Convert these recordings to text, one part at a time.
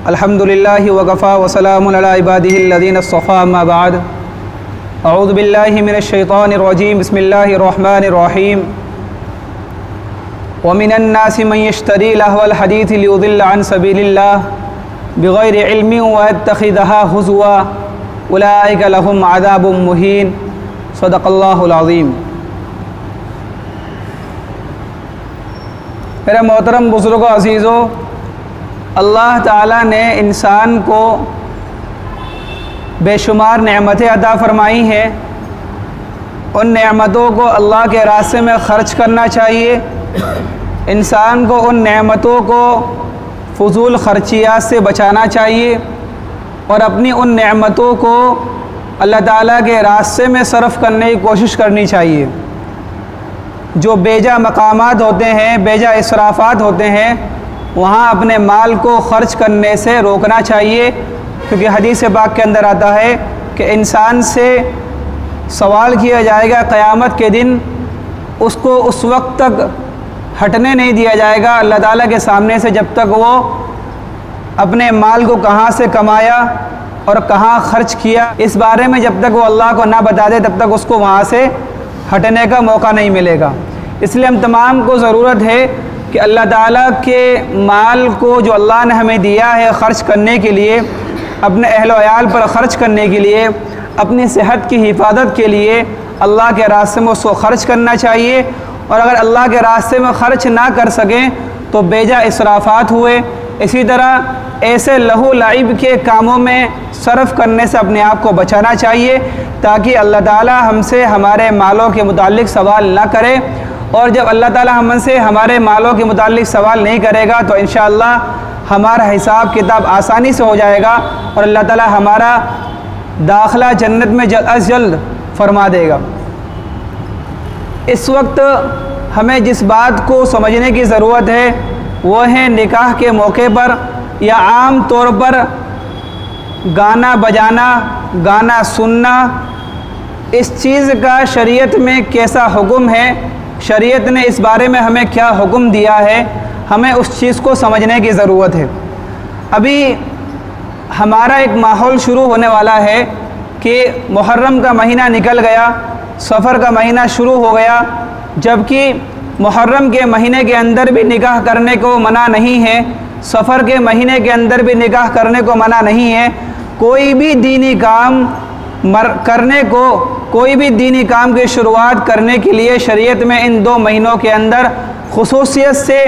الحمدللہ وکفا وسلام علی عبادہ الذین اصطفی اما بعد اعوذ باللہ من الشیطان الرجیم بسم اللہ الرحمن الرحیم ومن الناس من یشتری لہو الحدیث لیضل عن سبیل اللہ بغیر علم ویتخذها ہزوا اولئک لہم عذاب مہین صدق اللہ العظیم۔ میرے محترم بزرگوں عزیزوں، اللہ تعالیٰ نے انسان کو بے شمار نعمتیں عطا فرمائی ہیں۔ ان نعمتوں کو اللہ کے راستے میں خرچ کرنا چاہیے۔ انسان کو ان نعمتوں کو فضول خرچیات سے بچانا چاہیے اور اپنی ان نعمتوں کو اللہ تعالیٰ کے راستے میں صرف کرنے کی کوشش کرنی چاہیے۔ جو بیجا مقامات ہوتے ہیں، بیجا اسرافات ہوتے ہیں، وہاں اپنے مال کو خرچ کرنے سے روکنا چاہیے، کیونکہ حدیث پاک کے اندر آتا ہے کہ انسان سے سوال کیا جائے گا قیامت کے دن، اس کو اس وقت تک ہٹنے نہیں دیا جائے گا اللہ تعالیٰ کے سامنے سے جب تک وہ اپنے مال کو کہاں سے کمایا اور کہاں خرچ کیا، اس بارے میں جب تک وہ اللہ کو نہ بتا دے تب تک اس کو وہاں سے ہٹنے کا موقع نہیں ملے گا۔ اس لیے ہم تمام کو ضرورت ہے کہ اللہ تعالیٰ کے مال کو جو اللہ نے ہمیں دیا ہے خرچ کرنے کے لیے، اپنے اہل و عیال پر خرچ کرنے کے لیے، اپنی صحت کی حفاظت کے لیے اللہ کے راستے میں اس کو خرچ کرنا چاہیے۔ اور اگر اللہ کے راستے میں خرچ نہ کر سکیں تو بیجا اسرافات ہوئے، اسی طرح ایسے لہو لعب کے کاموں میں صرف کرنے سے اپنے آپ کو بچانا چاہیے، تاکہ اللہ تعالیٰ ہم سے ہمارے مالوں کے متعلق سوال نہ کرے۔ اور جب اللہ تعالیٰ ہم سے ہمارے مالوں کے متعلق سوال نہیں کرے گا تو انشاءاللہ ہمارا حساب کتاب آسانی سے ہو جائے گا اور اللہ تعالیٰ ہمارا داخلہ جنت میں جلد از جلد فرما دے گا۔ اس وقت ہمیں جس بات کو سمجھنے کی ضرورت ہے وہ ہے نکاح کے موقع پر یا عام طور پر گانا بجانا، گانا سننا، اس چیز کا شریعت میں کیسا حکم ہے، شریعت نے اس بارے میں ہمیں کیا حکم دیا ہے، ہمیں اس چیز کو سمجھنے کی ضرورت ہے۔ ابھی ہمارا ایک ماحول شروع ہونے والا ہے کہ محرم کا مہینہ نکل گیا، سفر کا مہینہ شروع ہو گیا، جبکہ محرم کے مہینے کے اندر بھی نکاح کرنے کو منع نہیں ہے، سفر کے مہینے کے اندر بھی نکاح کرنے کو منع نہیں ہے۔ کوئی بھی دینی کام کوئی بھی دینی کام کی شروعات کرنے کے لیے شریعت میں ان دو مہینوں کے اندر خصوصیت سے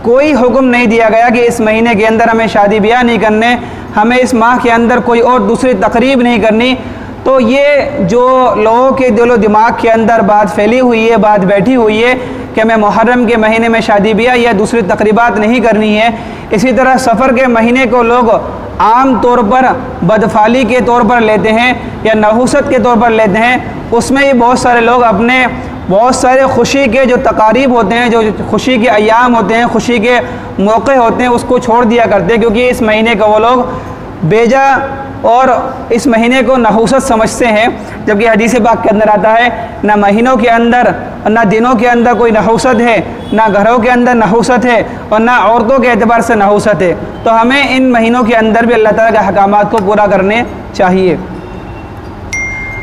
کوئی حکم نہیں دیا گیا کہ اس مہینے کے اندر ہمیں شادی بیاہ نہیں کرنے، ہمیں اس ماہ کے اندر کوئی اور دوسری تقریب نہیں کرنی۔ تو یہ جو لوگوں کے دل و دماغ کے اندر بات پھیلی ہوئی ہے، بات بیٹھی ہوئی ہے کہ ہمیں محرم کے مہینے میں شادی بیاہ یا دوسری تقریبات نہیں کرنی ہے، اسی طرح سفر کے مہینے کو لوگ عام طور پر بدفعلی کے طور پر لیتے ہیں یا نحوست کے طور پر لیتے ہیں، اس میں بھی بہت سارے لوگ اپنے بہت سارے خوشی کے جو تقاریب ہوتے ہیں، جو خوشی کے ایام ہوتے ہیں، خوشی کے موقع ہوتے ہیں، اس کو چھوڑ دیا کرتے ہیں، کیونکہ اس مہینے کو وہ لوگ بیجا اور اس مہینے کو نحوست سمجھتے ہیں، جبکہ حدیث پاک کے اندر آتا ہے نہ مہینوں کے اندر اور نہ دنوں کے اندر کوئی نحوست ہے، نہ گھروں کے اندر نحوست ہے اور نہ عورتوں کے اعتبار سے نحوست ہے۔ تو ہمیں ان مہینوں کے اندر بھی اللہ تعالیٰ کے احکامات کو پورا کرنے چاہیے۔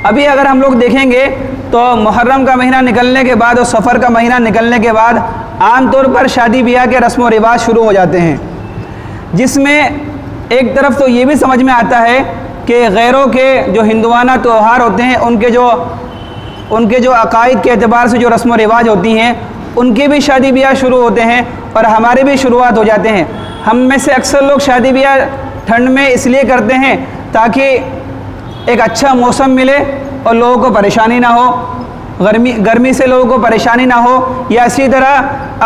ابھی اگر ہم لوگ دیکھیں گے تو محرم کا مہینہ نکلنے کے بعد اور سفر کا مہینہ نکلنے کے بعد عام طور پر شادی بیاہ کے رسم و رواج شروع ہو جاتے ہیں، جس میں ایک طرف تو یہ بھی سمجھ میں آتا ہے کہ غیروں کے جو ہندوانہ تہوار ہوتے ہیں ان کے جو عقائد کے اعتبار سے جو رسم و رواج ہوتی ہیں ان کے بھی شادی بیاہ شروع ہوتے ہیں اور ہمارے بھی شروعات ہو جاتے ہیں۔ ہم میں سے اکثر لوگ شادی بیاہ ٹھنڈ میں اس لیے کرتے ہیں تاکہ ایک اچھا موسم ملے اور لوگوں کو پریشانی نہ ہو، گرمی سے لوگوں کو پریشانی نہ ہو، یا اسی طرح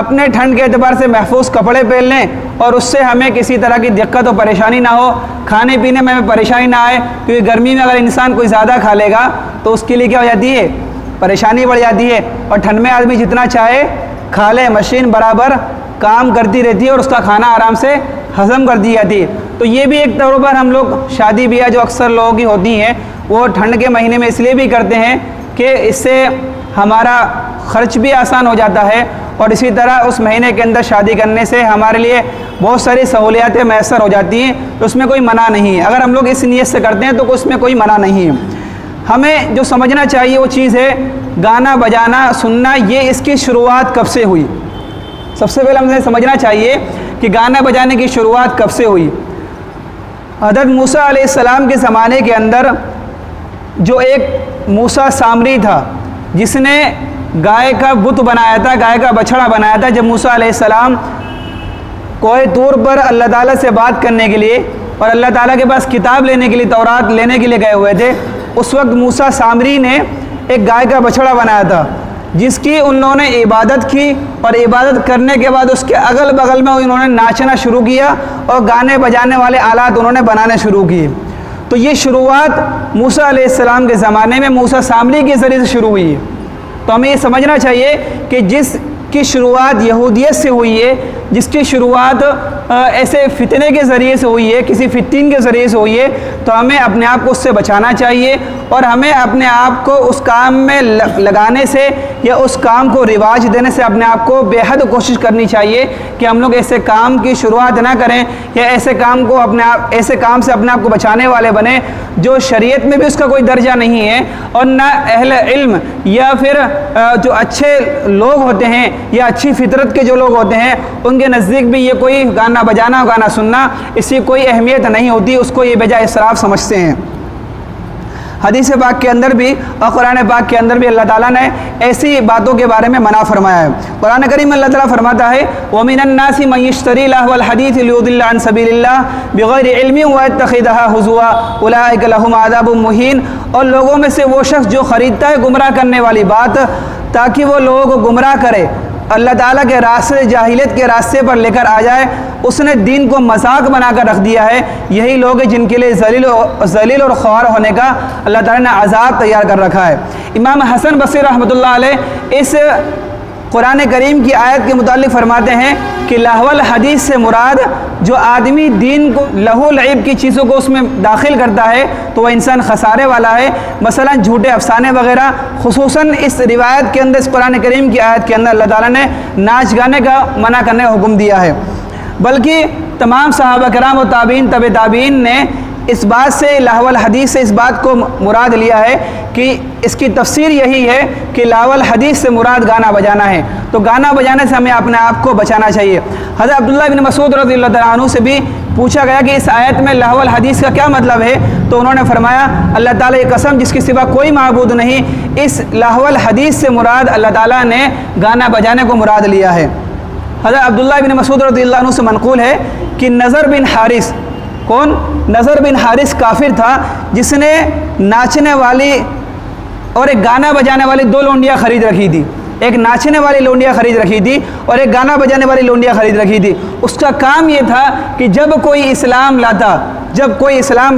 اپنے ٹھنڈ کے اعتبار سے محفوظ کپڑے پہن لیں اور اس سے ہمیں کسی طرح کی دقت و پریشانی نہ ہو، کھانے پینے میں ہمیں پریشانی نہ آئے، کیونکہ گرمی میں اگر انسان کوئی زیادہ کھا لے گا تو اس کے لیے کیا ہو جاتی ہے، پریشانی بڑھ جاتی ہے، اور ٹھنڈ میں آدمی جتنا چاہے کھا لے، مشین برابر کام کرتی رہتی ہے اور اس کا کھانا آرام سے ہضم کر دی جاتی ہے۔ تو یہ بھی ایک طور پر ہم لوگ شادی بیاہ جو اکثر لوگوں کی ہوتی ہیں وہ ٹھنڈ کے مہینے میں اس لیے بھی کرتے ہیں کہ اس سے ہمارا خرچ بھی آسان ہو جاتا ہے، اور اسی طرح اس مہینے کے اندر شادی کرنے سے ہمارے لیے بہت ساری سہولیاتیں میسر ہو جاتی ہیں، تو اس میں کوئی منع نہیں ہے۔ اگر ہم لوگ اس نیت سے کرتے ہیں تو اس میں کوئی منع نہیں ہے۔ ہمیں جو سمجھنا چاہیے وہ چیز ہے گانا بجانا سننا، یہ اس کی شروعات کب سے ہوئی۔ سب سے پہلے ہمیں سمجھنا چاہیے کہ گانا بجانے کی شروعات کب سے ہوئی۔ حضرت موسیٰ علیہ السلام کے زمانے کے اندر جو ایک موسیٰ سامری تھا جس نے گائے کا بت بنایا تھا، گائے کا بچھڑا بنایا تھا، جب موسیٰ علیہ السلام کوہ طور پر اللہ تعالیٰ سے بات کرنے کے لیے اور اللہ تعالیٰ کے پاس کتاب لینے کے لیے، تورات لینے کے لیے گئے ہوئے تھے، اس وقت موسیٰ سامری نے ایک گائے کا بچھڑا بنایا تھا جس کی ان لوگوں نے عبادت کی، اور عبادت کرنے کے بعد اس کے اگل بغل میں انہوں نے ناچنا شروع کیا اور گانے بجانے والے آلات انہوں نے بنانے شروع کیے۔ تو یہ شروعات موسیٰ علیہ السلام کے زمانے میں موسیٰ سامری کے ذریعے سے شروع ہوئی ہے۔ تو ہمیں یہ سمجھنا چاہیے کہ جس کی شروعات یہودیت سے ہوئی ہے، جس کی شروعات ایسے فتنے کے ذریعے سے ہوئی ہے، کسی فتین کے ذریعے سے ہوئی ہے، تو ہمیں اپنے آپ کو اس سے بچانا چاہیے، اور ہمیں اپنے آپ کو اس کام میں لگانے سے یا اس کام کو رواج دینے سے اپنے آپ کو بے حد کوشش کرنی چاہیے کہ ہم لوگ ایسے کام کی شروعات نہ کریں یا ایسے کام کو ایسے کام سے اپنے آپ کو بچانے والے بنیں جو شریعت میں بھی اس کا کوئی درجہ نہیں ہے، اور نہ اہل علم یا پھر جو اچھے لوگ ہوتے ہیں یا اچھی فطرت کے جو لوگ ہوتے ہیں ان کے نزدیک بھی یہ کوئی گانا بجانا گانا سننا اس کی کوئی اہمیت نہیں ہوتی، اس کو یہ بجائے اسراف سمجھتے ہیں۔ حدیث پاک کے اندر بھی اور قرآن پاک کے اندر بھی اللہ تعالیٰ نے ایسی باتوں کے بارے میں منع فرمایا ہے۔ قرآن کریم میں اللہ تعالیٰ فرماتا ہے وَمِنَ النَّاسِ مَن يَشْتَرِي لَهْوَ الْحَدِيثِ لِيُضِلَّ عَن سَبِيلِ اللَّهِ بِغَيْرِ عِلْمٍ وَيَتَّخِذَهَا هُزُوًا أُولَٰئِكَ لَهُمْ عَذَابٌ مُّهِينٌ، اور لوگوں میں سے وہ شخص جو خریدتا ہے گمراہ کرنے والی بات تاکہ وہ لوگوں کو گمراہ کرے، اللہ تعالیٰ کے راستے جاہلیت کے راستے پر لے کر آ جائے، اس نے دین کو مذاق بنا کر رکھ دیا ہے۔ یہی لوگ ہیں جن کے لیے ذلیل اور خوار ہونے کا اللہ تعالیٰ نے عذاب تیار کر رکھا ہے۔ امام حسن بصری رحمۃ اللہ علیہ اس قرآن کریم کی آیت کے متعلق فرماتے ہیں کہ لہو الحدیث سے مراد جو آدمی دین کو لہو لعب کی چیزوں کو اس میں داخل کرتا ہے تو وہ انسان خسارے والا ہے، مثلا جھوٹے افسانے وغیرہ۔ خصوصاً اس روایت کے اندر، اس قرآن کریم کی آیت کے اندر اللہ تعالیٰ نے ناچ گانے کا منع کرنے کا حکم دیا ہے، بلکہ تمام صحابہ کرام و تابعین طب تابعین نے اس بات سے لہو الحدیث سے اس بات کو مراد لیا ہے کہ اس کی تفسیر یہی ہے کہ لہو الحدیث سے مراد گانا بجانا ہے، تو گانا بجانے سے ہمیں اپنے آپ کو بچانا چاہیے۔ حضرت عبداللہ بن مسعود رضی اللہ تعالیٰ عنہ سے بھی پوچھا گیا کہ اس آیت میں لہو الحدیث کا کیا مطلب ہے، تو انہوں نے فرمایا اللہ تعالیٰ کی قسم جس کے سوا کوئی معبود نہیں، اس لہو الحدیث سے مراد اللہ تعالیٰ نے گانا بجانے کو مراد لیا ہے۔ حضرت عبداللہ بن مسعود رضی اللہ عنہ سے منقول ہے کہ نضر بن حارث، کون؟ نضر بن حارث کافر تھا جس نے ناچنے والی اور ایک گانا بجانے والی دو لونڈیاں خرید رکھی تھی، ایک ناچنے والی لونڈیاں خرید رکھی تھی اور ایک گانا بجانے والی لونڈیاں خرید رکھی تھی۔ اس کا کام یہ تھا کہ جب کوئی اسلام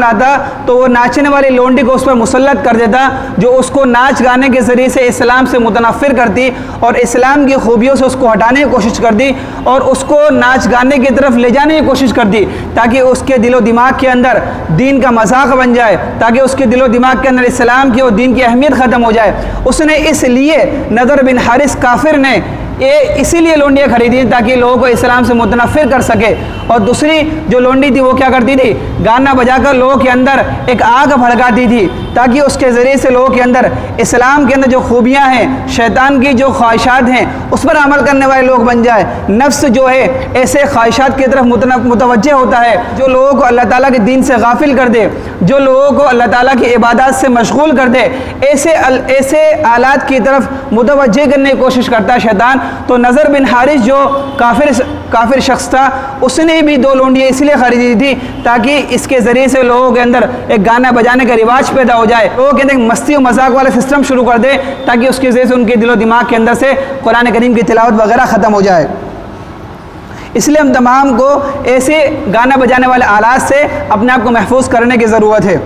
لاتا تو وہ ناچنے والی لونڈی کو اس پر مسلط کر دیتا، جو اس کو ناچ گانے کے ذریعے سے اسلام سے متنفر کرتی اور اسلام کی خوبیوں سے اس کو ہٹانے کی کوشش کرتی اور اس کو ناچ گانے کی طرف لے جانے کی کوشش کرتی تاکہ اس کے دل و دماغ کے اندر دین کا مذاق بن جائے، تاکہ اس کے دل و دماغ کے اندر اسلام کی اور دین کی اہمیت ختم ہو جائے۔ اس نے اس لیے نضر بن حارث کافر نے اسی لیے لونڈیاں خریدی تاکہ لوگوں کو اسلام سے متنفر کر سکے، اور دوسری جو لونڈی تھی وہ کیا کرتی تھی، گانا بجا کر لوگوں کے اندر ایک آگ بھڑکاتی تھی تاکہ اس کے ذریعے سے لوگوں کے اندر اسلام کے اندر جو خوبیاں ہیں، شیطان کی جو خواہشات ہیں، اس پر عمل کرنے والے لوگ بن جائے۔ نفس جو ہے ایسے خواہشات کی طرف متوجہ ہوتا ہے جو لوگوں کو اللہ تعالیٰ کے دین سے غافل کر دے، جو لوگوں کو اللہ تعالیٰ کی عبادات سے مشغول کر دے، ایسے آلات کی طرف متوجہ کرنے کی کوشش کرتا ہے شیطان۔ تو نضر بن حارث جو کافر شخص تھا، اس نے بھی دو لونڈیاں اس لیے خریدی تھی تاکہ اس کے ذریعے سے لوگوں کے اندر ایک گانا بجانے کا رواج پیدا ہو جائے، لوگوں کے اندر مستی و مذاق والا سسٹم شروع کر دے تاکہ اس کے ذریعے سے ان کے دل و دماغ کے اندر سے قرآن کریم کی تلاوت وغیرہ ختم ہو جائے۔ اس لیے ہم تمام کو ایسے گانا بجانے والے آلات سے اپنے آپ کو محفوظ کرنے کی ضرورت ہے۔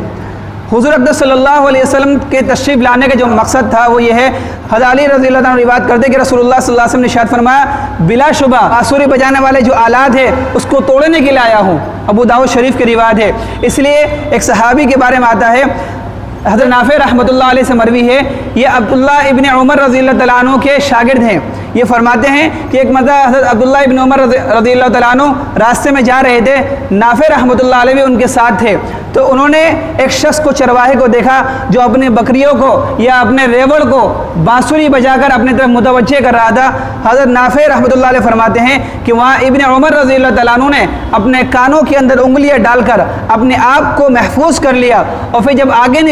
हुज़ूर अक़दस सल्लल्लाहु अलैहि वसल्लम के तशरीफ़ लाने का जो मकसद था वो ये है, हज़रत अली रज़ी अल्लाह अन्हु रिवायत करते कि रसूलुल्लाह सल्लल्लाहु अलैहि वसल्लम ने इरशाद फरमाया, बिला शुबा बांसुरी बजाने वाले जो आलात है उसको तोड़ने के लिए आया हूँ। अबू दाऊद शरीफ की रिवायत है। इसलिए एक सहाबी के बारे में आता है, हज़रत नाफ़े रहमतुल्लाह अलैह से मरवी है, ये अब्दुल्लाह इब्न उमर रज़ियल्लाहु तआला अन्हु के शागिर्द हैं। ये फरमाते हैं कि एक मरतबा हज़रत अब्दुल्लाह इब्न उमर रज़ियल्लाहु तआला अन्हु रास्ते में जा रहे थे, नाफ़े रहमतुल्लाह अलैह भी उनके साथ थे। तो उन्होंने एक शख्स को, चरवाहे को देखा जो अपनी बकरियों को या अपने रेवड़ को बांसुरी बजाकर अपनी तरफ मुतवज्जे कर रहा था। हज़रत नाफ़े रहमतुल्लाह अलैह फरमाते हैं कि वहाँ इब्न उमर रज़ियल्लाहु तआला अन्हु ने अपने कानों के अंदर उंगलियाँ डालकर अपने आप को महफूज कर लिया। और फिर जब आगे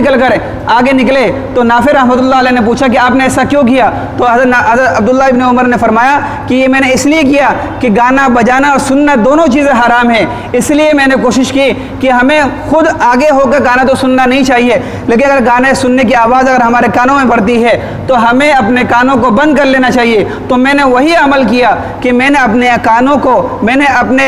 निकले तो नाफ़े रहमतुल्लाह अलैह ने पूछा कि आपने ऐसा क्यों किया? तो हज़रत अब्दुल्लाह इब्न उमर ने फरमाया कि ये मैंने इसलिए किया कि गाना बजाना और सुनना दोनों चीज़ें हराम हैं, इसलिए मैंने कोशिश की कि हमें खुद आगे होकर गाना तो सुनना नहीं चाहिए, लेकिन अगर गाने सुनने की आवाज़ अगर हमारे कानों में पड़ती है तो हमें अपने कानों को बंद कर लेना चाहिए। तो मैंने वही अमल किया कि मैंने अपने कानों को, मैंने अपने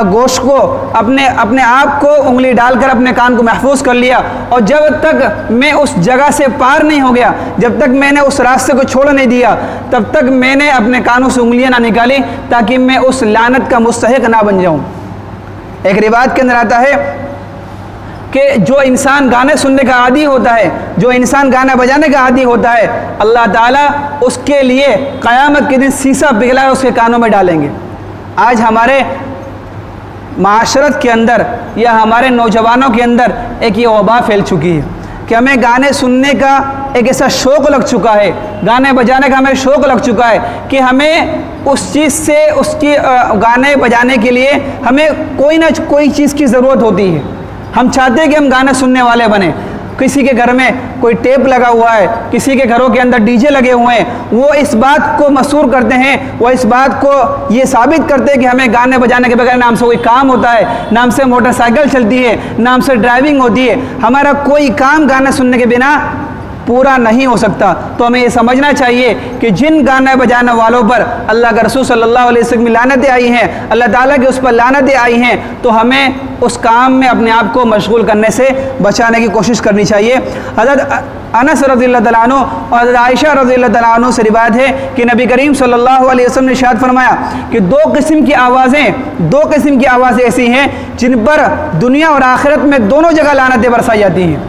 गोश्त को, अपने आप को उंगली डालकर अपने कान को महफूज कर लिया। और जब तक मैं उस जगह से पार नहीं हो गया, जब तक मैंने उस रास्ते को छोड़ नहीं दिया, तब तक मैंने अपने कानों से उंगलियां ना निकाली ताकि मैं उस लानत का मुस्तहिक ना बन जाऊं। एक रिवायत के अंदर आता है कि जो इंसान गाने सुनने का आदी होता है, जो इंसान गाना बजाने का आदी होता है, अल्लाह ताला उसके लिए क़यामत के दिन शीशा पिघला उसके कानों में डालेंगे। आज हमारे माशरत के अंदर या हमारे नौजवानों के अंदर एक ये वबा फैल चुकी है कि हमें गाने सुनने का एक ऐसा शौक़ लग चुका है, गाने बजाने का हमें शौक़ लग चुका है कि हमें उस चीज़ से, उसकी गाने बजाने के लिए हमें कोई ना कोई चीज़ की ज़रूरत होती है। हम चाहते हैं कि हम गाने सुनने वाले बने। किसी के घर में कोई टेप लगा हुआ है, किसी के घरों के अंदर डीजे लगे हुए हैं, वो इस बात को मशहूर करते हैं, वो इस बात को ये साबित करते हैं कि हमें गाने बजाने के बगैर नाम से कोई काम होता है, नाम से मोटरसाइकिल चलती है, नाम से ड्राइविंग होती है। हमारा कोई काम गाने सुनने के बिना पूरा नहीं हो सकता। तो हमें ये समझना चाहिए कि जिन गाने बजाने वालों पर अल्लाह के रसूल सल्लल्लाहु अलैहि वसल्लम की लानतें आई हैं, अल्लाह ताला की उस पर लानतें आई हैं, तो हमें उस काम में अपने आप को मशगूल करने से बचाने की कोशिश करनी चाहिए। हज़रत अनस रज़ियल्लाहु तआला अन्हु और हज़रत आयशा रज़ियल्लाहु तआला अन्हा से रिवायत है कि नबी करीम सल्लल्लाहु अलैहि वसल्लम ने इरशाद फरमाया कि दो किस्म की आवाज़ें ऐसी हैं जिन पर दुनिया और आखिरत में दोनों जगह लानतें बरसाई जाती हैं।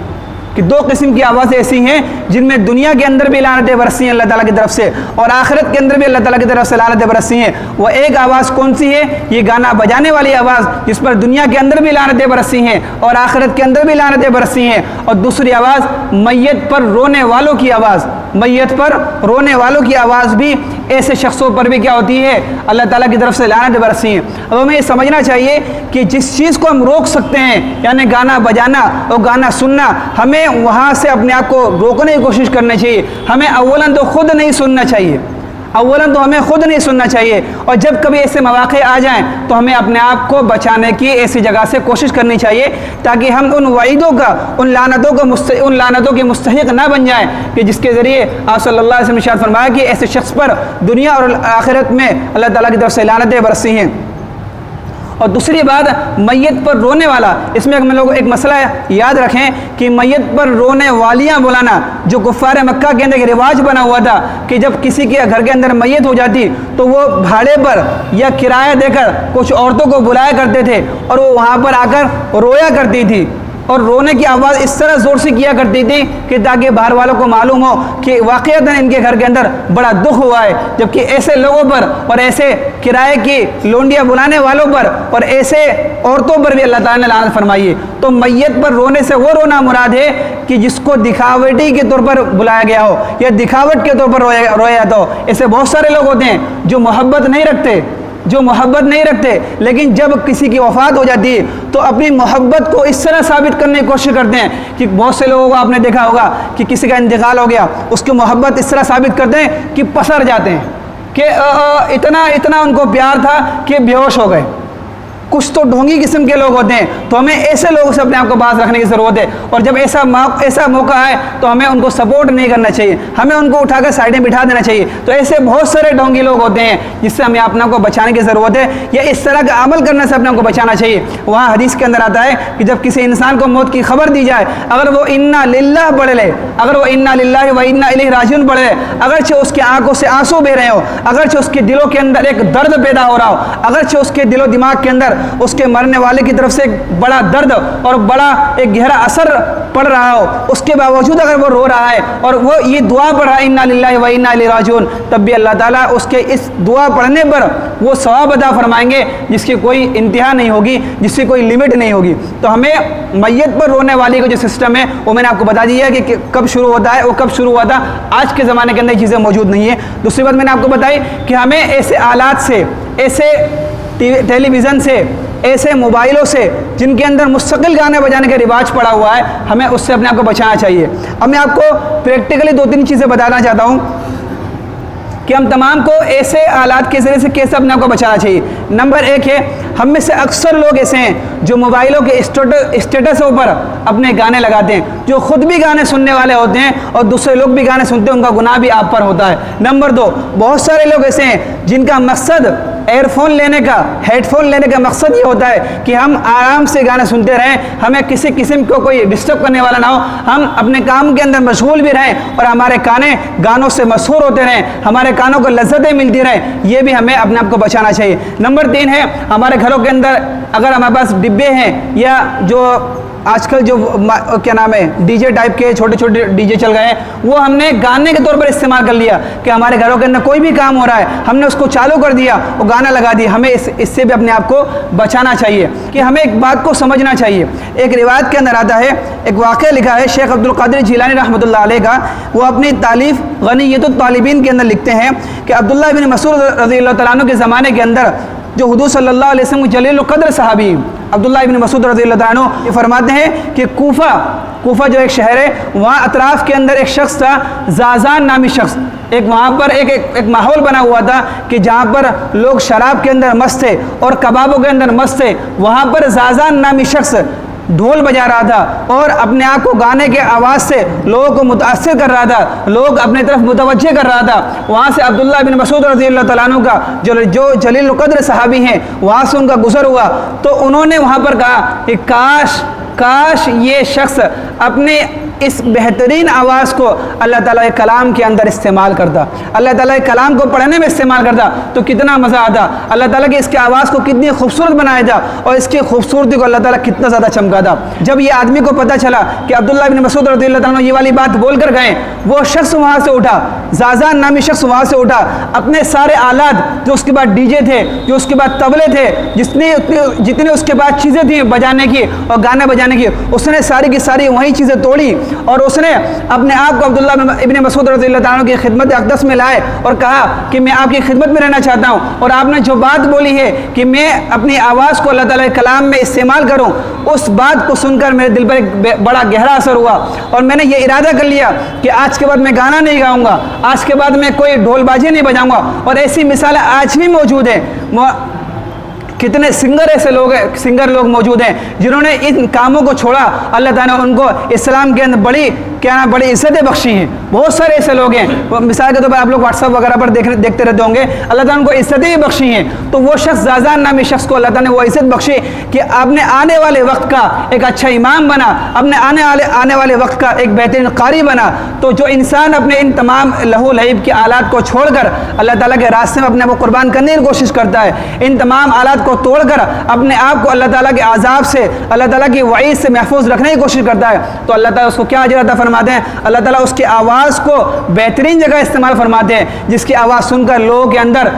कि दो किस्म की आवाज़ें ऐसी हैं जिनमें दुनिया के अंदर भी लानतें बरसी हैं अल्लाह ताला की तरफ से, और आखिरत के अंदर भी अल्लाह ताला की तरफ से लानतें बरसी हैं। वह एक आवाज़ कौन सी है? ये गाना बजाने वाली आवाज़, जिस पर दुनिया के अंदर भी लानतें बरसी हैं और आखिरत के अंदर भी लानतें बरसी हैं। और दूसरी आवाज़ मैयत पर रोने वालों की आवाज़, मैयत पर रोने वालों की आवाज़ भी ऐसे शख्सों पर भी क्या होती है? अल्लाह ताला की तरफ से लानतें बरसी हैं। अब हमें ये समझना चाहिए कि जिस चीज़ को हम रोक सकते हैं, यानी गाना बजाना और गाना सुनना, हमें वहाँ से अपने आप को रोकने की कोशिश करनी चाहिए। हमें अव्वलन तो खुद नहीं सुनना चाहिए, अव्वलन तो हमें खुद नहीं सुनना चाहिए, और जब कभी ऐसे मौक़े आ जाएं तो हमें अपने आप को बचाने की ऐसी जगह से कोशिश करनी चाहिए ताकि हम उन वईदों का, उन लानतों के मुस्तहिक ना बन जाएं कि जिसके ज़रिए आप सल्लल्लाहु अलैहि वसल्लम ने इरशाद फरमाया कि ऐसे शख्स पर दुनिया और आखिरत में अल्लाह ताला की तरफ से लानतें बरसी हैं। और दूसरी बात, मैयत पर रोने वाला, इसमें हम लोग एक मसला याद रखें कि मैयत पर रोने वालियाँ बुलाना, जो कुफ़ार मक्का के अंदर एक रिवाज बना हुआ था कि जब किसी के घर के अंदर मैयत हो जाती तो वो भाड़े पर या किराया देकर कुछ औरतों को बुलाया करते थे और वो वहाँ पर आकर रोया करती थी, और रोने की आवाज़ इस तरह ज़ोर से किया करती थी कि ताकि बाहर वालों को मालूम हो कि वाक़ईतन इनके घर के अंदर बड़ा दुख हुआ है। जबकि ऐसे लोगों पर और ऐसे किराए की लोंडियाँ बुलाने वालों पर और ऐसे औरतों पर भी अल्लाह ताला ने लानत फरमाई है। तो मैयत पर रोने से वो रोना मुराद है कि जिसको दिखावटी के तौर पर बुलाया गया हो या दिखावट के तौर पर रोया जाता हो। ऐसे बहुत सारे लोग होते हैं जो मोहब्बत नहीं रखते, लेकिन जब किसी की वफ़ात हो जाती है तो अपनी मोहब्बत को इस तरह साबित करने की कोशिश करते हैं कि बहुत से लोगों को आपने देखा होगा कि किसी का इंतकाल हो गया, उसकी मोहब्बत इस तरह साबित करते हैं कि पसर जाते हैं कि इतना उनको प्यार था कि बेहोश हो गए। कुछ तो ढोंगी किस्म के लोग होते हैं, तो हमें ऐसे लोगों से अपने आप को बाज रखने की ज़रूरत है। और जब ऐसा मौका है तो हमें उनको सपोर्ट नहीं करना चाहिए, हमें उनको उठाकर साइड में बिठा देना चाहिए। तो ऐसे बहुत सारे ढोंगी लोग होते हैं जिससे हमें अपने आप को बचाने की ज़रूरत है, या इस तरह का अमल करने से अपने आप को बचाना चाहिए। वहाँ हदीस के अंदर आता है कि जब किसी इंसान को मौत की खबर दी जाए, अगर वो इन्ना लिल्लाह पढ़ ले, अगर वो इन्ना लिल्लाहि व इन्ना इलैहि राजिऊन पढ़ ले, अगरचे उसकी आंखों से आंसू बह रहे हो, अगरचे उसके दिलों के अंदर एक दर्द पैदा हो रहा हो, अगरचे उसके दिलो दिमाग के अंदर उसके मरने वाले की तरफ से एक बड़ा दर्द और बड़ा एक गहरा असर पड़ रहा हो, उसके बावजूद अगर वो रो रहा है और वो ये दुआ पढ़ रहा है इन्ना लिल्लाहि व इन्ना इलैहि राजिऊन, तब भी अल्लाह ताला उसके इस दुआ पढ़ने पर वो सवाब अता फरमाएंगे जिसकी कोई इंतहा नहीं होगी, जिसकी कोई लिमिट नहीं होगी। तो हमें मैयत पर रोने वाली का जो सिस्टम है वो मैंने आपको बता दिया है कि कब शुरू होता है, वो कब शुरू हुआ था। आज के ज़माने के अंदर चीज़ें मौजूद नहीं है। दूसरी बात मैंने आपको बताई कि हमें ऐसे आलात से, ऐसे टेलीविज़न से, ऐसे मोबाइलों से जिनके अंदर मुस्तकिल गाने बजाने का रिवाज पड़ा हुआ है, हमें उससे अपने आप को बचाना चाहिए। अब मैं आपको प्रैक्टिकली 2-3 चीज़ें बताना चाहता हूँ कि हम तमाम को ऐसे आलात के ज़रिए से कैसे अपने आप को बचाना चाहिए। नंबर 1 है, हम में से अक्सर लोग ऐसे हैं जो मोबाइलों के स्टेटसों पर अपने गाने लगाते हैं, जो ख़ुद भी गाने सुनने वाले होते हैं और दूसरे लोग भी गाने सुनते हैं, उनका गुनाह भी आप पर होता है। नंबर 2, बहुत सारे लोग ऐसे हैं जिनका मकसद एयरफोन लेने का, हेडफोन लेने का मकसद ये होता है कि हम आराम से गाने सुनते रहें, हमें किसी किस्म को कोई डिस्टर्ब करने वाला ना हो, हम अपने काम के अंदर मशगूल भी रहें और हमारे काने गानों से मशहूर होते रहें, हमारे कानों को लज्जतें मिलती रहें। ये भी हमें अपने आप को बचाना चाहिए। नंबर 3 है, हमारे घरों के अंदर अगर हमारे पास डिब्बे हैं या जो आजकल जो क्या नाम है डीजे टाइप के छोटे छोटे डीजे चल गए हैं, वो हमने गाने के तौर पर इस्तेमाल कर लिया कि हमारे घरों के अंदर कोई भी काम हो रहा है, हमने उसको चालू कर दिया, वो गाना लगा दिया। हमें इससे भी अपने आप को बचाना चाहिए कि हमें एक बात को समझना चाहिए। एक रिवायत के अंदर आता है, एक वाक़या लिखा है शेख अब्दुल कादिर जिलानी रहमतुल्लाह अलैह का। वो अपनी तालीफ गनीयतुत तालिबीन के अंदर लिखते हैं कि अब्दुल्लाह बिन मसूद रज़ियल्लाहु तआला अन्हु के ज़माने के अंदर जो हुज़ूर सल्लल्लाहु अलैहि वसल्लम जलील क़द्र सहाबी अब्दुल्लाह इब्न मसूद रज़ियल्लाहु तआला अन्हु ये फरमाते हैं कि कूफा जो एक शहर है, वहाँ अतराफ़ के अंदर एक शख्स था, ज़ाज़ान नामी शख्स। एक वहाँ पर एक माहौल बना हुआ था कि जहाँ पर लोग शराब के अंदर मस्त थे और कबाबों के अंदर मस्त थे। वहाँ पर ज़ाज़ान नामी शख्स ढोल बजा रहा था और अपने आप को गाने के आवाज़ से लोगों को मुतासिर कर रहा था, लोग अपने तरफ मुतवज्जे कर रहा था। वहाँ से अब्दुल्लाह बिन मसूद रज़ियल्लाहु तआला अन्हु का जो जलील क़द्र सहाबी हैं, वहाँ से उनका गुज़र हुआ, तो उन्होंने वहाँ पर कहा कि काश ये शख्स अपने इस बेहतरीन आवाज़ को अल्लाह ताला के कलाम के अंदर इस्तेमाल करता, अल्लाह ताला के कलाम को पढ़ने में इस्तेमाल करता तो कितना मज़ा आता, अल्लाह ताला की इसकी आवाज़ को कितनी खूबसूरत बनाया था और इसकी खूबसूरती को अल्लाह ताला कितना ज़्यादा चमका था। जब ये आदमी को पता चला कि अब्दुल्लाह बिन मसूद रज़ियल्लाहु तआला ये वाली बात बोल कर गए, वो शख्स वहाँ से उठा, ज़ाज़ान नामी शख्स वहाँ से उठा, अपने सारे आलात जो उसके बाद डीजे थे, जो उसके बाद तबले थे, जितनी उसके बाद चीज़ें थी बजाने की और गाने बजाने की, उसने सारी की सारी वही चीज़ें तोड़ी और उसने अपने आप को अब्दुल्लाह इब्न मसूद रज़ियल्लाहु तआला की खिदमत अक़दस में लाए और कहा कि मैं आपकी खिदमत में रहना चाहता हूँ और आपने जो बात बोली है कि मैं अपनी आवाज़ को अल्लाह ताला के कलाम में इस्तेमाल करूँ, उस बात को सुनकर मेरे दिल पर एक बड़ा गहरा असर हुआ और मैंने ये इरादा कर लिया कि आज के बाद मैं गाना नहीं गाऊँगा, आज के बाद मैं कोई ढोलबाजी नहीं बजाऊँगा। और ऐसी मिसालें आज भी मौजूद हैं। कितने सिंगर लोग मौजूद हैं जिन्होंने इन कामों को छोड़ा, अल्लाह ताला ने उनको इस्लाम के अंदर बड़ी इज़्ज़तें बख्शी हैं। बहुत सारे ऐसे लोग हैं, मिसाल के तौर पर आप लोग व्हाट्सअप वगैरह पर देखते रहते होंगे, अल्लाह ताला ने उनको इज़्ज़तें भी बख्शी हैं। तो वो शख्स ज़ाज़ान नामी शख्स को अल्लाह ताला ने वो इज़्ज़त बख्शी कि अपने आने वाले वक्त का एक अच्छा इमाम बना, अपने आने वाले वक्त का एक बेहतरीन कारी बना। तो जो इंसान अपने इन तमाम लहू लहीब के आलात को छोड़कर अल्लाह ताला के रास्ते में अपने आप को कुर्बान करने की कोशिश करता है, इन तमाम आलात को तोड़कर अपने आप को अल्लाह ताला के आज़ाब से, अल्लाह ताला की वईद से महफूज रखने की कोशिश करता है, तो अल्लाह ताला उसको क्या अजर अता फरमाते हैं? अल्लाह ताला उसकी आवाज़ को बेहतरीन जगह इस्तेमाल फरमाते हैं, जिसकी आवाज़ सुनकर लोगों के अंदर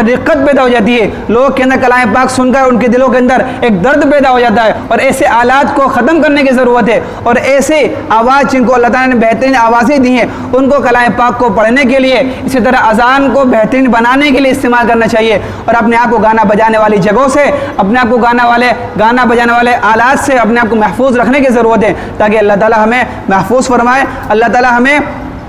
रिक्कत पैदा हो जाती है, लोगों के अंदर कलाम पाक सुनकर उनके दिलों के अंदर एक दर्द पैदा हो जाता है। और ऐसे आलात को ख़त्म करने की ज़रूरत है और ऐसे आवाज़ जिनको अल्लाह ताला ने बेहतरीन आवाज़ें दी हैं उनको कलाम पाक को पढ़ने के लिए, इसी तरह अज़ान को बेहतरीन बनाने के लिए इस्तेमाल करना चाहिए। और अपने आप को गाना बजाने वाली जगहों से, अपने आप को गाना बजाने वाले आलात से अपने आप को महफूज रखने की ज़रूरत है, ताकि अल्लाह ताला हमें महफूज फरमाए, अल्लाह ताला हमें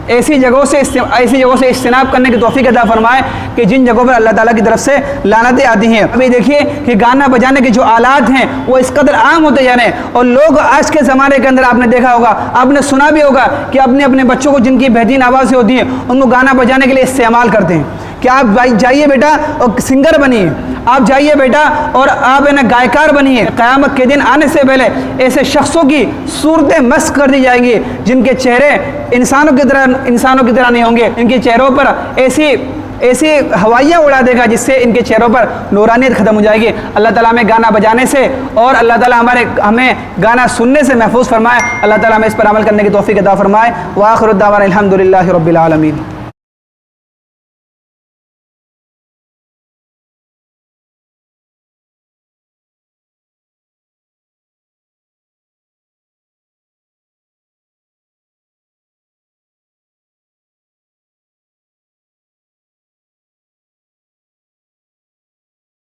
ایسی جگہوں سے اجتناب کرنے کی توفیق عطا فرمائے کہ جن جگہوں پر اللہ تعالیٰ کی طرف سے لعنتیں آتی ہیں۔ ابھی دیکھیے کہ گانا بجانے کے جو آلات ہیں وہ اس قدر عام ہوتے جا رہے ہیں، اور لوگ آج کے زمانے کے اندر آپ نے دیکھا ہوگا، آپ نے سنا بھی ہوگا کہ اپنے بچوں کو جن کی بہترین آوازیں ہوتی ہیں ان کو گانا بجانے کے لیے استعمال کرتے ہیں کہ آپ جائیے بیٹا اور سنگر بنیے، آپ جائیے بیٹا اور آپ گائیکار بنیے۔ قیامت کے دن آنے سے پہلے ایسے شخصوں کی صورتیں مسخ کر دی جائیں گی جن کے چہرے انسانوں کی طرح نہیں ہوں گے، ان کے چہروں پر ایسی ہوائیاں اڑا دے گا جس سے ان کے چہروں پر نورانیت ختم ہو جائے گی۔ اللہ تعالیٰ ہمیں گانا بجانے سے اور اللہ تعالیٰ ہمیں گانا سننے سے محفوظ فرمائے۔ اللہ تعالیٰ ہمیں اس پر عمل کرنے کی توفیق عطا فرمائے۔ وآخر الدعوانا الحمدللہ رب العالمین۔